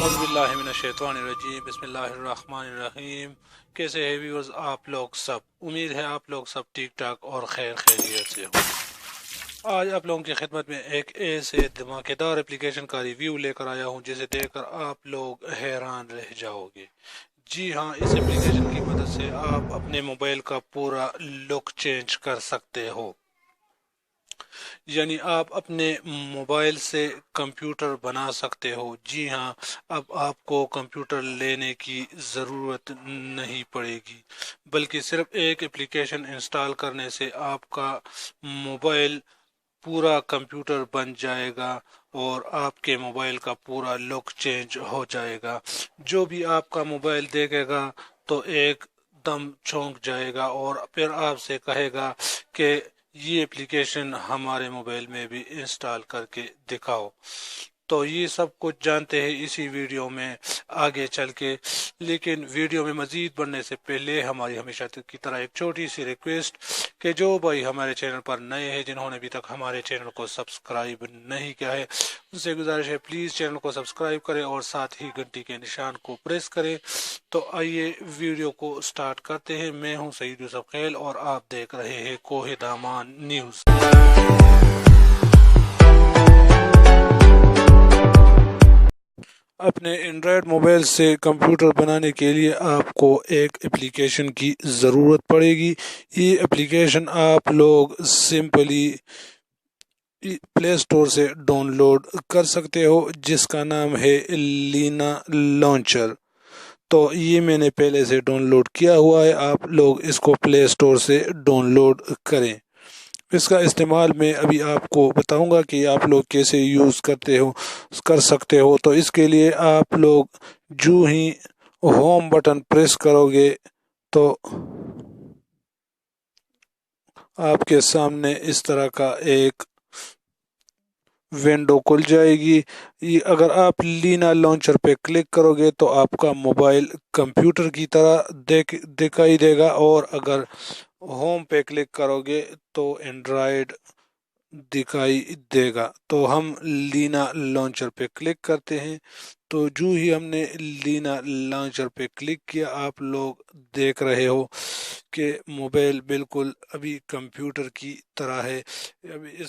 اعوذ باللہ من الشیطان الرجیم، بسم اللہ الرحمن الرحیم۔ کیسے ہے ویورز آپ لوگ سب؟ امید ہے آپ لوگ سب ٹھیک ٹھاک اور خیر خیریت سے ہو۔ آج آپ لوگوں کی خدمت میں ایک ایسے دھماکے دار اپلیکیشن کا ریویو لے کر آیا ہوں جسے دیکھ کر آپ لوگ حیران رہ جاؤ گے۔ جی ہاں، اس اپلیکیشن کی مدد سے آپ اپنے موبائل کا پورا لک چینج کر سکتے ہو، یعنی آپ اپنے موبائل سے کمپیوٹر بنا سکتے ہو۔ جی ہاں، اب آپ کو کمپیوٹر لینے کی ضرورت نہیں پڑے گی، بلکہ صرف ایک اپلیکیشن انسٹال کرنے سے آپ کا موبائل پورا کمپیوٹر بن جائے گا اور آپ کے موبائل کا پورا لک چینج ہو جائے گا۔ جو بھی آپ کا موبائل دیکھے گا تو ایک دم چونک جائے گا اور پھر آپ سے کہے گا کہ یہ اپلیکیشن ہمارے موبائل میں بھی انسٹال کر کے دکھاؤ۔ تو یہ سب کچھ جانتے ہیں اسی ویڈیو میں آگے چل کے، لیکن ویڈیو میں مزید بڑھنے سے پہلے ہماری ہمیشہ کی طرح ایک چھوٹی سی ریکویسٹ کہ جو بھائی ہمارے چینل پر نئے ہیں، جنہوں نے ابھی تک ہمارے چینل کو سبسکرائب نہیں کیا ہے، ان سے گزارش ہے پلیز چینل کو سبسکرائب کریں اور ساتھ ہی گھنٹی کے نشان کو پریس کریں۔ تو آئیے ویڈیو کو سٹارٹ کرتے ہیں۔ میں ہوں سعید یوسف خیل اور آپ دیکھ رہے ہیں کوہ دامان نیوز۔ اپنے اینڈرائیڈ موبائل سے کمپیوٹر بنانے کے لیے آپ کو ایک اپلیکیشن کی ضرورت پڑے گی۔ یہ اپلیکیشن آپ لوگ سمپلی پلے سٹور سے ڈاؤن لوڈ کر سکتے ہو، جس کا نام ہے لینا لانچر۔ تو یہ میں نے پہلے سے ڈاؤن لوڈ کیا ہوا ہے، آپ لوگ اس کو پلے سٹور سے ڈاؤن لوڈ کریں۔ اس کا استعمال میں ابھی آپ کو بتاؤں گا کہ آپ لوگ کیسے یوز کر سکتے ہو۔ تو اس کے لیے آپ لوگ جو ہی ہوم بٹن پریس کرو گے تو آپ کے سامنے اس طرح کا ایک ونڈو کھل جائے گی۔ اگر آپ لینا لانچر پہ کلک کرو گے تو آپ کا موبائل کمپیوٹر کی طرح دکھائی دے گا، اور اگر ہوم پہ کلک کرو گے تو اینڈرائیڈ دکھائی دے گا۔ تو ہم لینا لانچر پہ کلک کرتے ہیں۔ تو جو ہی ہم نے لینا لانچر پہ کلک کیا، آپ لوگ دیکھ رہے ہو کہ موبائل بالکل ابھی کمپیوٹر کی طرح ہے۔ ابھی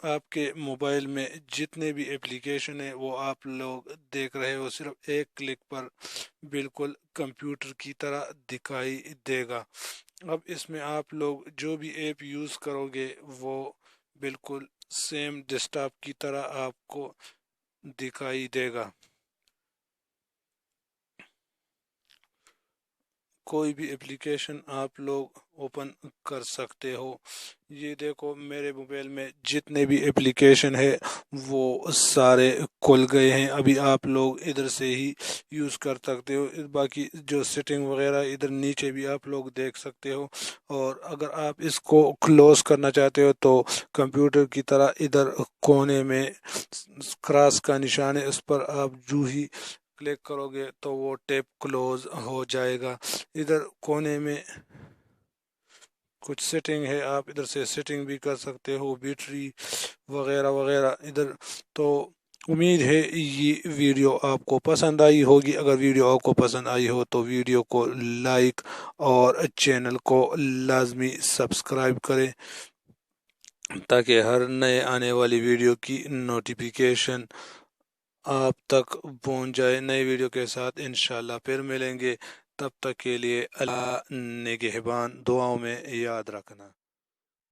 آپ کے موبائل میں جتنے بھی اپلیکیشن ہیں وہ آپ لوگ دیکھ رہے ہو، صرف ایک کلک پر بالکل کمپیوٹر کی طرح دکھائی دے گا۔ اب اس میں آپ لوگ جو بھی ایپ یوز کرو گے وہ بالکل سیم ڈیسک ٹاپ کی طرح آپ کو دکھائی دے گا۔ کوئی بھی اپلیکیشن آپ لوگ اوپن کر سکتے ہو۔ یہ دیکھو میرے موبائل میں جتنے بھی اپلیکیشن ہے وہ سارے کھل گئے ہیں۔ ابھی آپ لوگ ادھر سے ہی یوز کر سکتے ہو، باقی جو سیٹنگ وغیرہ ادھر نیچے بھی آپ لوگ دیکھ سکتے ہو۔ اور اگر آپ اس کو کلوز کرنا چاہتے ہو تو کمپیوٹر کی طرح ادھر کونے میں کراس کا نشان ہے، اس پر آپ جو ہی کلک کرو گے تو وہ ٹیب کلوز ہو جائے گا۔ ادھر کونے میں کچھ سیٹنگ ہے، آپ ادھر سے سیٹنگ بھی کر سکتے ہو، بیٹری وغیرہ وغیرہ ادھر۔ تو امید ہے یہ ویڈیو آپ کو پسند آئی ہوگی۔ اگر ویڈیو آپ کو پسند آئی ہو تو ویڈیو کو لائک اور چینل کو لازمی سبسکرائب کریں تاکہ ہر نئے آنے والی ویڈیو کی نوٹیفیکیشن آپ تک پہنچ جائے۔ نئے ویڈیو کے ساتھ انشاءاللہ پھر ملیں گے، تب تک کے لیے اللہ نگہبان، دعاؤں میں یاد رکھنا۔